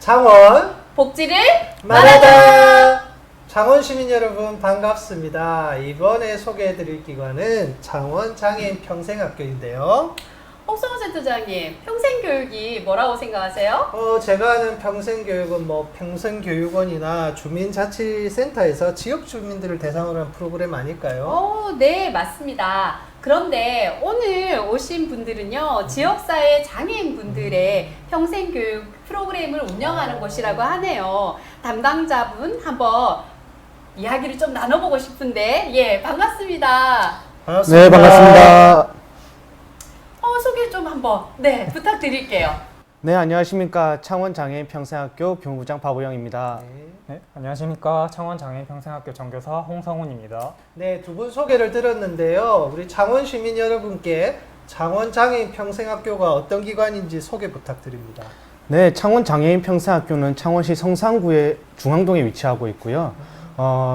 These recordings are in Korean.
창원 복지를 말하다. 창원 시민 여러분 반갑습니다. 이번에 소개해드릴 기관은 창원 장애인 평생학교인데요. 홍성호 센터장님, 평생교육이 뭐라고 생각하세요? 제가 아는 평생교육은 평생교육원이나 주민자치센터에서 지역 주민들을 대상으로 한 프로그램 아닐까요? 네, 맞습니다. 그런데 오늘 오신 분들은요, 지역사회 장애인분들의 평생교육 프로그램을 운영하는 곳이라고 하네요. 담당자분 한번 이야기를 좀 나눠보고 싶은데, 예, 반갑습니다. 반갑습니다. 네, 반갑습니다. 소개 좀 한번, 네, 부탁드릴게요. 네, 안녕하십니까. 창원 장애인 평생학교 교무부장 박우영입니다. 네, 안녕하십니까. 창원 장애인 평생학교 정교사 홍성훈입니다. 네, 두 분 소개를 들었는데요. 우리 창원 시민 여러분께 창원 장애인 평생학교가 어떤 기관인지 소개 부탁드립니다. 네, 창원 장애인 평생학교는 창원시 성산구의 중앙동에 위치하고 있고요.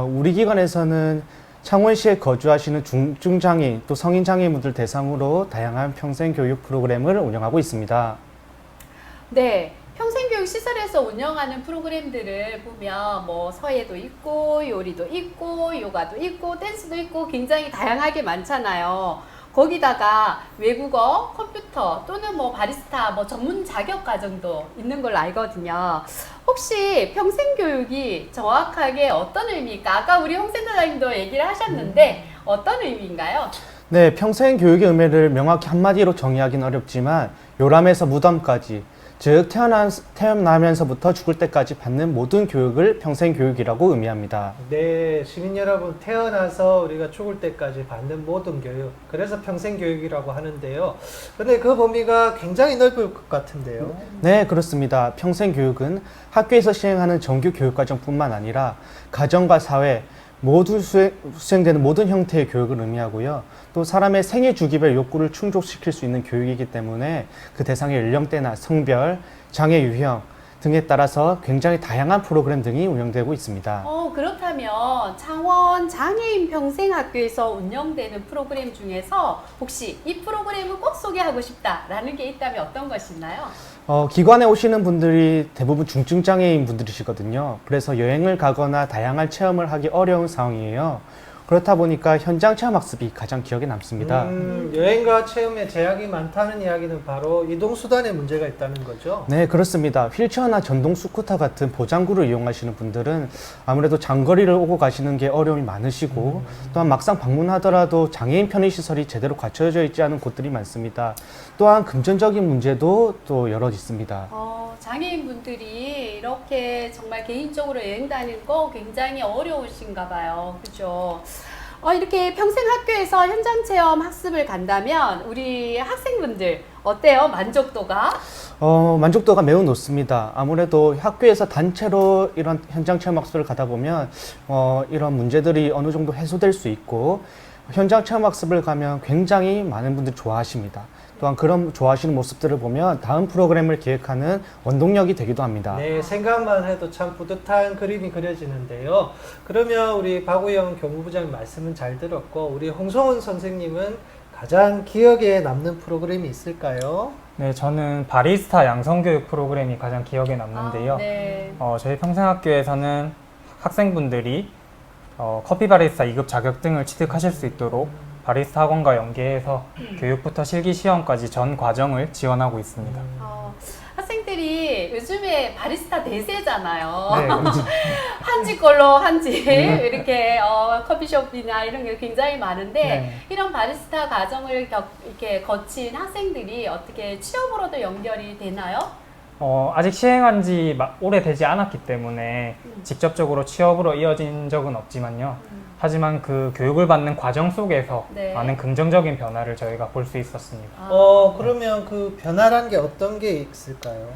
우리 기관에서는 창원시에 거주하시는 중증장애인 또 성인장애인분들 대상으로 다양한 평생교육 프로그램을 운영하고 있습니다. 네, 평생교육 시설에서 운영하는 프로그램들을 보면 서예도 있고 요리도 있고 요가도 있고 댄스도 있고 굉장히 다양하게 많잖아요. 거기다가 외국어, 컴퓨터 또는 바리스타 전문 자격 과정도 있는 걸로 알거든요. 혹시 평생교육이 정확하게 어떤 의미일까? 아까 우리 홍 센터장님도 얘기를 하셨는데 어떤 의미인가요? 네, 평생교육의 의미를 명확히 한마디로 정의하기는 어렵지만 요람에서 무덤까지 즉 태어나면서부터 죽을 때까지 받는 모든 교육을 평생교육이라고 의미합니다. 네, 시민 여러분, 태어나서 우리가 죽을 때까지 받는 모든 교육, 그래서 평생교육이라고 하는데요. 근데 그 범위가 굉장히 넓을 것 같은데요. 네, 그렇습니다. 평생교육은 학교에서 시행하는 정규 교육과정뿐만 아니라 가정과 사회 모두 수행되는 모든 형태의 교육을 의미하고요. 또 사람의 생애 주기별 욕구를 충족시킬 수 있는 교육이기 때문에 그 대상의 연령대나 성별, 장애 유형 등에 따라서 굉장히 다양한 프로그램 등이 운영되고 있습니다. 그렇다면 창원 장애인 평생학교에서 운영되는 프로그램 중에서 혹시 이 프로그램을 꼭 소개하고 싶다라는 게 있다면 어떤 것이 있나요? 기관에 오시는 분들이 대부분 중증장애인 분들이시거든요. 그래서 여행을 가거나 다양한 체험을 하기 어려운 상황이에요. 그렇다 보니까 현장 체험 학습이 가장 기억에 남습니다. 여행과 체험에 제약이 많다는 이야기는 바로 이동수단에 문제가 있다는 거죠? 네, 그렇습니다. 휠체어나 전동 스쿠터 같은 보장구를 이용하시는 분들은 아무래도 장거리를 오고 가시는 게 어려움이 많으시고 또한 막상 방문하더라도 장애인 편의시설이 제대로 갖춰져 있지 않은 곳들이 많습니다. 또한 금전적인 문제도 또 여러 있습니다. 장애인분들이 이렇게 정말 개인적으로 여행 다니는 거 굉장히 어려우신가 봐요. 그죠? 이렇게 평생학교에서 현장 체험 학습을 간다면 우리 학생분들 어때요? 만족도가? 만족도가 매우 높습니다. 아무래도 학교에서 단체로 이런 현장 체험 학습을 가다 보면 이런 문제들이 어느 정도 해소될 수 있고 현장 체험 학습을 가면 굉장히 많은 분들이 좋아하십니다. 또한 그런 좋아하시는 모습들을 보면 다음 프로그램을 기획하는 원동력이 되기도 합니다. 네, 생각만 해도 참 뿌듯한 그림이 그려지는데요. 그러면 우리 박우영 교무부장님 말씀은 잘 들었고 우리 홍성훈 선생님은 가장 기억에 남는 프로그램이 있을까요? 네, 저는 바리스타 양성교육 프로그램이 가장 기억에 남는데요. 네. 저희 평생학교에서는 학생분들이 커피 바리스타 2급 자격증을 취득하실 수 있도록 바리스타 학원과 연계해서 교육부터 실기 시험까지 전 과정을 지원하고 있습니다. 학생들이 요즘에 바리스타 대세잖아요. 네, 한지 걸로 한지 이렇게 커피숍이나 이런 게 굉장히 많은데 네. 이런 바리스타 과정을 이렇게 거친 학생들이 어떻게 취업으로도 연결이 되나요? 아직 시행한 지 오래되지 않았기 때문에 직접적으로 취업으로 이어진 적은 없지만요. 하지만 그 교육을 받는 과정 속에서 네. 많은 긍정적인 변화를 저희가 볼 수 있었습니다. 그러면 그 변화란 게 어떤 게 있을까요?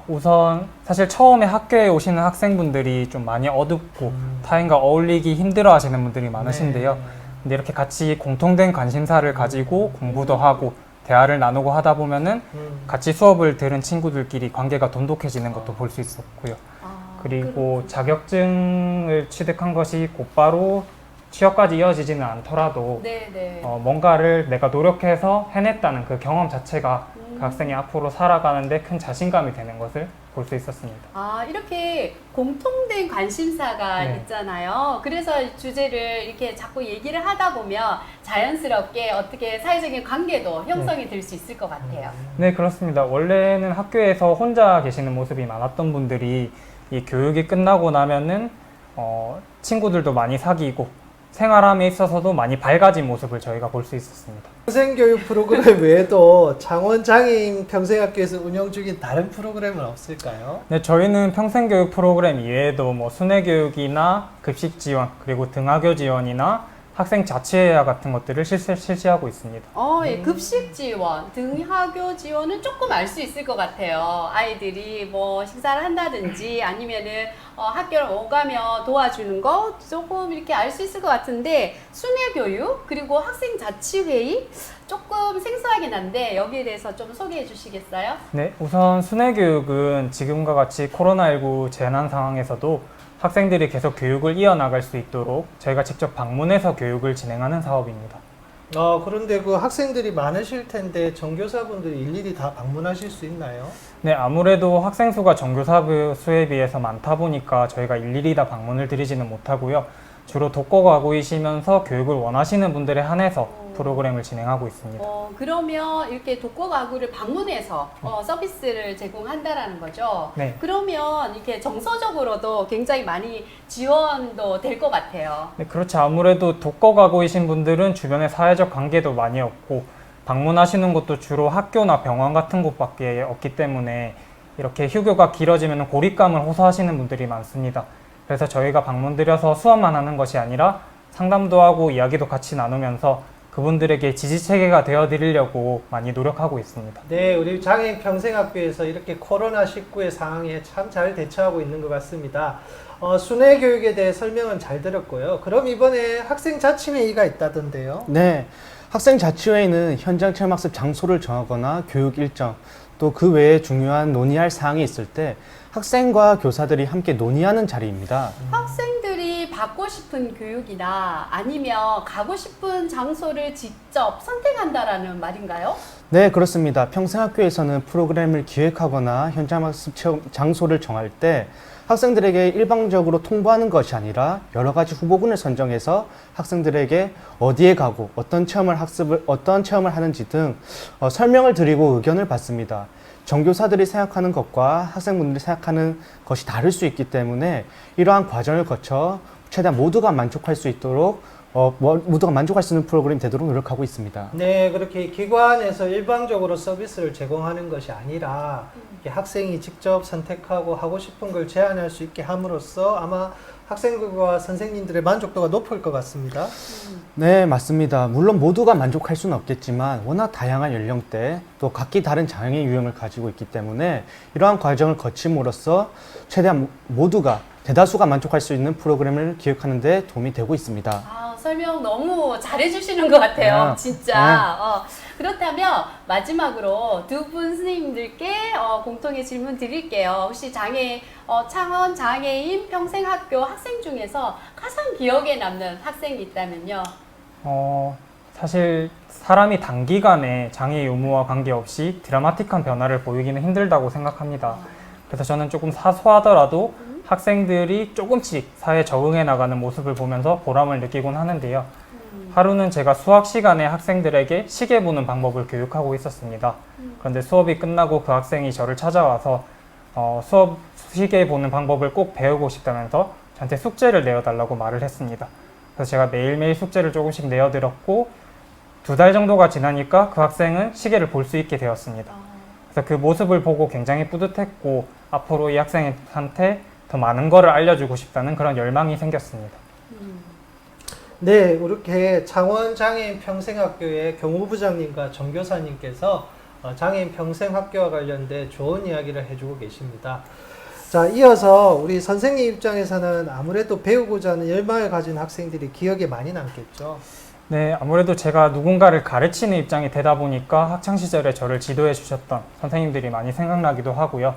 우선 사실 처음에 학교에 오시는 학생분들이 좀 많이 어둡고 타인과 어울리기 힘들어 하시는 분들이 많으신데요. 네. 근데 이렇게 같이 공통된 관심사를 가지고 공부도 하고 대화를 나누고 하다 보면은 같이 수업을 들은 친구들끼리 관계가 돈독해지는 것도 볼 수 있었고요. 그리고 자격증을 취득한 것이 곧바로 취업까지 이어지지는 않더라도 네네. 뭔가를 내가 노력해서 해냈다는 그 경험 자체가 그 학생이 앞으로 살아가는데 큰 자신감이 되는 것을 볼 수 있었습니다. 아, 이렇게 공통된 관심사가 네. 있잖아요. 그래서 주제를 이렇게 자꾸 얘기를 하다 보면 자연스럽게 어떻게 사회적인 관계도 형성이 될 수 있을 것 같아요. 네, 그렇습니다. 원래는 학교에서 혼자 계시는 모습이 많았던 분들이 이 교육이 끝나고 나면은 친구들도 많이 사귀고 생활함에 있어서도 많이 밝아진 모습을 저희가 볼 수 있었습니다. 평생교육 프로그램 외에도 창원 장애인 평생학교에서 운영 중인 다른 프로그램은 없을까요? 네, 저희는 평생교육 프로그램 이외에도 뭐 순회교육이나 급식 지원, 그리고 등하교 지원이나 학생 자치회화 같은 것들을 실시하고 있습니다. 예, 급식 지원, 등하교 지원은 조금 알 수 있을 것 같아요. 아이들이 뭐 식사를 한다든지 아니면은 학교를 오가며 도와주는 거 조금 이렇게 알 수 있을 것 같은데 순회 교육 그리고 학생 자치회의 조금 생소하긴 한데 여기에 대해서 좀 소개해 주시겠어요? 네, 우선 순회교육은 지금과 같이 코로나19 재난 상황에서도 학생들이 계속 교육을 이어나갈 수 있도록 저희가 직접 방문해서 교육을 진행하는 사업입니다. 그런데 그 학생들이 많으실 텐데 전교사분들이 일일이 다 방문하실 수 있나요? 네, 아무래도 학생 수가 전교사 수에 비해서 많다 보니까 저희가 일일이 다 방문을 드리지는 못하고요. 주로 독거가구이시면서 교육을 원하시는 분들에 한해서 프로그램을 진행하고 있습니다. 그러면 이렇게 독거 가구를 방문해서 서비스를 제공한다라는 거죠. 네. 그러면 이렇게 정서적으로도 굉장히 많이 지원도 될 것 같아요. 네, 그렇죠. 아무래도 독거가구이신 분들은 주변에 사회적 관계도 많이 없고 방문하시는 곳도 주로 학교나 병원 같은 곳밖에 없기 때문에 이렇게 휴교가 길어지면 고립감을 호소하시는 분들이 많습니다. 그래서 저희가 방문드려서 수업만 하는 것이 아니라 상담도 하고 이야기도 같이 나누면서 그분들에게 지지체계가 되어드리려고 많이 노력하고 있습니다. 네, 우리 장애인 평생학교에서 이렇게 코로나19의 상황에 참 잘 대처하고 있는 것 같습니다. 순회 교육에 대해 설명은 잘 들었고요. 그럼 이번에 학생 자치회의가 있다던데요? 네, 학생 자치회의는 현장 체험학습 장소를 정하거나 교육 일정, 또 그 외에 중요한 논의할 사항이 있을 때 학생과 교사들이 함께 논의하는 자리입니다. 학생들이 받고 싶은 교육이나 아니면 가고 싶은 장소를 직접 선택한다라는 말인가요? 네, 그렇습니다. 평생학교에서는 프로그램을 기획하거나 현장학습 체험 장소를 정할 때 학생들에게 일방적으로 통보하는 것이 아니라 여러 가지 후보군을 선정해서 학생들에게 어디에 가고 어떤 체험을 하는지 등 설명을 드리고 의견을 받습니다. 전교사들이 생각하는 것과 학생분들이 생각하는 것이 다를 수 있기 때문에 이러한 과정을 거쳐 최대한 모두가 만족할 수 있도록 모두가 만족할 수 있는 프로그램이 되도록 노력하고 있습니다. 네, 그렇게 기관에서 일방적으로 서비스를 제공하는 것이 아니라 이렇게 학생이 직접 선택하고 하고 싶은 걸 제안할 수 있게 함으로써 아마 학생들과 선생님들의 만족도가 높을 것 같습니다. 네, 맞습니다. 물론 모두가 만족할 수는 없겠지만 워낙 다양한 연령대 또 각기 다른 장애 유형을 가지고 있기 때문에 이러한 과정을 거침으로써 최대한 모두가 대다수가 만족할 수 있는 프로그램을 기획하는 데 도움이 되고 있습니다. 설명 너무 잘해주시는 것 같아요. 진짜. 그렇다면 마지막으로 두 분 선생님들께 공통의 질문 드릴게요. 혹시 창원 장애인 평생학교 학생 중에서 가장 기억에 남는 학생이 있다면요? 사실 사람이 단기간에 장애 유무와 관계없이 드라마틱한 변화를 보이기는 힘들다고 생각합니다. 그래서 저는 조금 사소하더라도 학생들이 조금씩 사회에 적응해 나가는 모습을 보면서 보람을 느끼곤 하는데요. 하루는 제가 수학 시간에 학생들에게 시계 보는 방법을 교육하고 있었습니다. 그런데 수업이 끝나고 그 학생이 저를 찾아와서 수업 시계 보는 방법을 꼭 배우고 싶다면서 저한테 숙제를 내어달라고 말을 했습니다. 그래서 제가 매일매일 숙제를 조금씩 내어드렸고 2달 정도가 지나니까 그 학생은 시계를 볼 수 있게 되었습니다. 그래서 그 모습을 보고 굉장히 뿌듯했고 앞으로 이 학생한테 더 많은 거를 알려주고 싶다는 그런 열망이 생겼습니다. 네, 이렇게 창원 장애인 평생학교의 교무부장님과 정교사님께서 장애인 평생학교와 관련된 좋은 이야기를 해주고 계십니다. 자, 이어서 우리 선생님 입장에서는 아무래도 배우고자 하는 열망을 가진 학생들이 기억에 많이 남겠죠. 네, 아무래도 제가 누군가를 가르치는 입장이 되다 보니까 학창시절에 저를 지도해 주셨던 선생님들이 많이 생각나기도 하고요.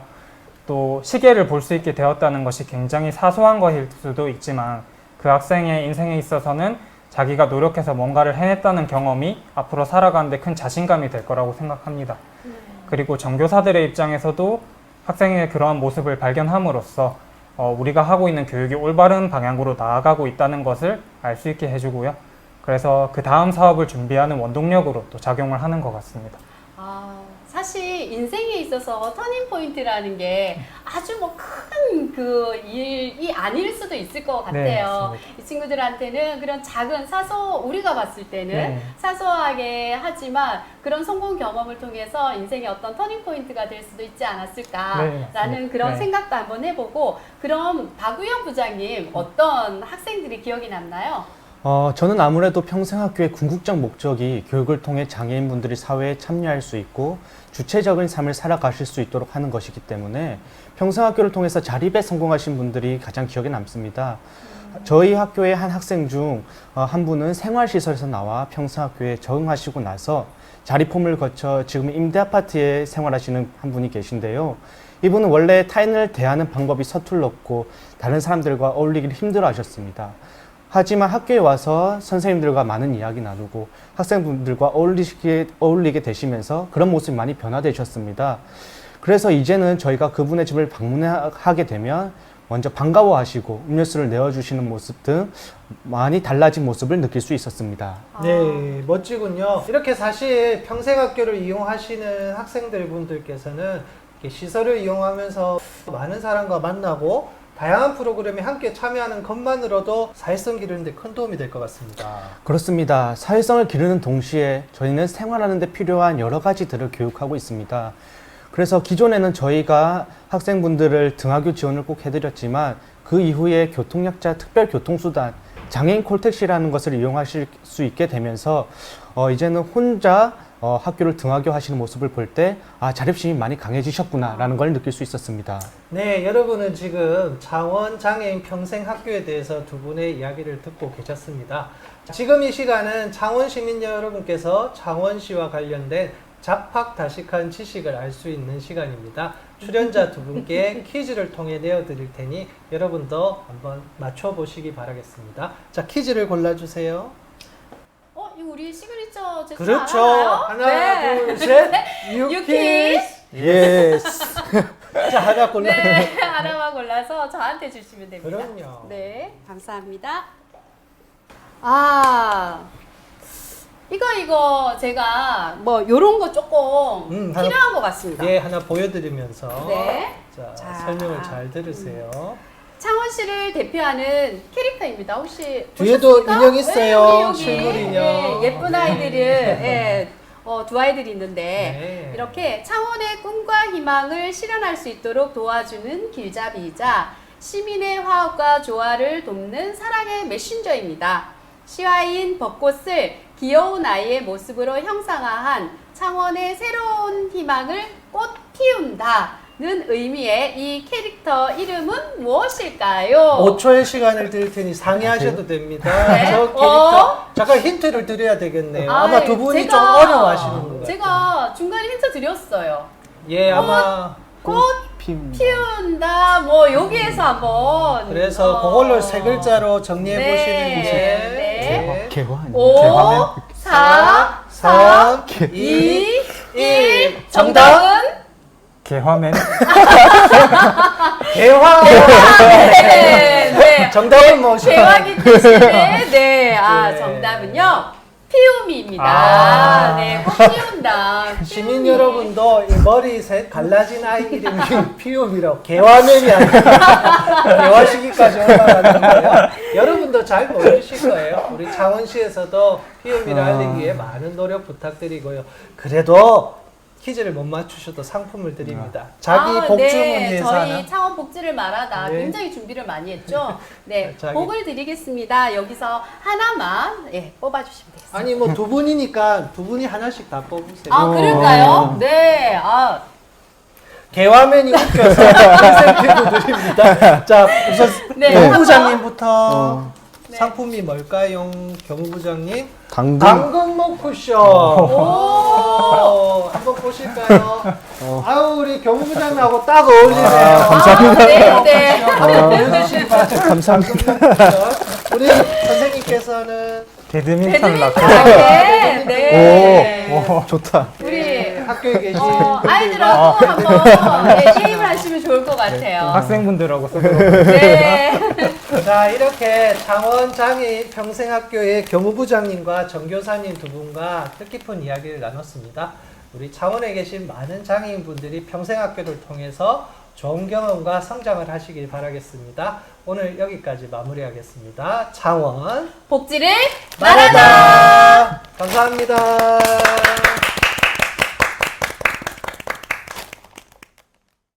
또 시계를 볼 수 있게 되었다는 것이 굉장히 사소한 것일 수도 있지만 그 학생의 인생에 있어서는 자기가 노력해서 뭔가를 해냈다는 경험이 앞으로 살아가는데 큰 자신감이 될 거라고 생각합니다. 그리고 정교사들의 입장에서도 학생의 그러한 모습을 발견함으로써 우리가 하고 있는 교육이 올바른 방향으로 나아가고 있다는 것을 알 수 있게 해주고요. 그래서 그 다음 사업을 준비하는 원동력으로 또 작용을 하는 것 같습니다. 사실 인생에 있어서 터닝 포인트라는 게 아주 뭐 큰 그 일이 아닐 수도 있을 것 네, 같아요. 맞습니다. 이 친구들한테는 그런 작은 우리가 봤을 때는 네. 사소하게 하지만 그런 성공 경험을 통해서 인생의 어떤 터닝 포인트가 될 수도 있지 않았을까라는 맞습니다. 그런 네. 생각도 한번 해보고, 그럼 박우영 부장님 어떤 학생들이 기억이 남나요? 저는 아무래도 평생학교의 궁극적 목적이 교육을 통해 장애인분들이 사회에 참여할 수 있고 주체적인 삶을 살아가실 수 있도록 하는 것이기 때문에 평생학교를 통해서 자립에 성공하신 분들이 가장 기억에 남습니다. 저희 학교의 한 학생 중 한 분은 생활시설에서 나와 평생학교에 적응하시고 나서 자립홈을 거쳐 지금 임대아파트에 생활하시는 한 분이 계신데요. 이분은 원래 타인을 대하는 방법이 서툴렀고 다른 사람들과 어울리기를 힘들어 하셨습니다. 하지만 학교에 와서 선생님들과 많은 이야기 나누고 학생분들과 어울리게 되시면서 그런 모습이 많이 변화되셨습니다. 그래서 이제는 저희가 그분의 집을 방문하게 되면 먼저 반가워하시고 음료수를 내어주시는 모습 등 많이 달라진 모습을 느낄 수 있었습니다. 네, 멋지군요. 이렇게 사실 평생학교를 이용하시는 학생들 분들께서는 이렇게 시설을 이용하면서 많은 사람과 만나고 다양한 프로그램에 함께 참여하는 것만으로도 사회성 기르는 데 큰 도움이 될 것 같습니다. 그렇습니다. 사회성을 기르는 동시에 저희는 생활하는 데 필요한 여러 가지들을 교육하고 있습니다. 그래서 기존에는 저희가 학생분들을 등하교 지원을 꼭 해드렸지만 그 이후에 교통약자 특별교통수단, 장애인 콜택시라는 것을 이용하실 수 있게 되면서 이제는 혼자 학교를 등하교 하시는 모습을 볼 때 자립심이 많이 강해지셨구나 라는 걸 느낄 수 있었습니다. 네, 여러분은 지금 창원 장애인 평생학교에 대해서 두 분의 이야기를 듣고 계셨습니다. 지금 이 시간은 창원 시민 여러분께서 창원시와 관련된 잡학다식한 지식을 알 수 있는 시간입니다. 출연자 두 분께 퀴즈를 통해 내어드릴 테니 여러분도 한번 맞춰보시기 바라겠습니다. 자, 퀴즈를 골라주세요. 이거 우리 시그니처 제품 그렇죠. 알아요? 하나, 네. 둘, 셋. 유키스. 예스. 자, 하나 골라. 네, 하나만 골라서 저한테 주시면 됩니다. 그럼요. 네, 감사합니다. 이거 제가 뭐 요런 거 조금 하나- 필요한 것 같습니다. 예, 하나 보여드리면서 네. 자, 자, 설명을 잘 들으세요. 창원시를 대표하는 캐릭터입니다. 혹시 뒤에도 보셨습니까? 인형 있어요. 네, 우리 여기, 실물 인형. 네, 예쁜 아이들을 두 아이들이 있는데 네. 이렇게 창원의 꿈과 희망을 실현할 수 있도록 도와주는 길잡이이자 시민의 화합과 조화를 돕는 사랑의 메신저입니다. 시화인 벚꽃을 귀여운 아이의 모습으로 형상화한 창원의 새로운 희망을 꽃 피운다는 의미의 이 캐릭터 이름은 무엇일까요? 5초의 시간을 드릴 테니 상의하셔도 됩니다. 네. 저 캐릭터 잠깐 힌트를 드려야 되겠네요. 아마 두 분이 좀 제가- 어려워하시는 것 같아요. 제가 중간에 힌트 드렸어요. 예, 아마 꽃 피운다 뭐 여기에서 한번 그래서 그걸로 세 글자로 정리해 네. 보시는 게 네. 개화. 5, 4, 3, 2, 1 정답은 개화맨. 개화. 네. 정답은 무엇이죠? 대화기 대신에 네. 정답은요. 피움입니다. 아. 네, 꽃 피운다. 시민 피움이. 여러분도 이 머리색 갈라진 아이 이름이 피움이라고 개화면이 아니라 개화시기까지 올라가는 거예요. 여러분도 잘 모르실 거예요. 우리 창원시에서도 피움이를 알리기 위해 많은 노력 부탁드리고요. 그래도 퀴즈를 못 맞추셔도 상품을 드립니다. 자기 복주문 네, 회사나 저희 창원 복지를 말하다 네. 굉장히 준비를 많이 했죠. 네, 자기- 복을 드리겠습니다. 여기서 하나만 뽑아주시면 되겠습니다. 아니 뭐 두 분이니까 두 분이 하나씩 다 뽑으세요. 그럴까요? 네, 개화면이 웃겨서 인센티브 드립니다. 자, 우선 네, 경무부장님부터 네. 상품이 뭘까요? 경무부장님 당근 쿠션. 오. 한번 보실까요? 아유 우리 경무부장님하고 딱 어울리네요. 감사합니다. 네, 네. 보여주시기 바랍니다. 감사합니다. 당근 쿠션. 우리 선생님께서는 배드민턴 라켓. 라켓. 네. 오, 좋다. 우리 학교에 계신 아이들하고 한번 네, 게임을 하시면 좋을 것 같아요. 학생분들하고 써도 네. 자, 이렇게 창원 장애인 평생학교의 교무부장님과 정교사님 두 분과 뜻깊은 이야기를 나눴습니다. 우리 창원에 계신 많은 장애인분들이 평생학교를 통해서 좋은 경험과 성장을 하시길 바라겠습니다. 오늘 여기까지 마무리하겠습니다. 창원 복지를 말하다! 감사합니다.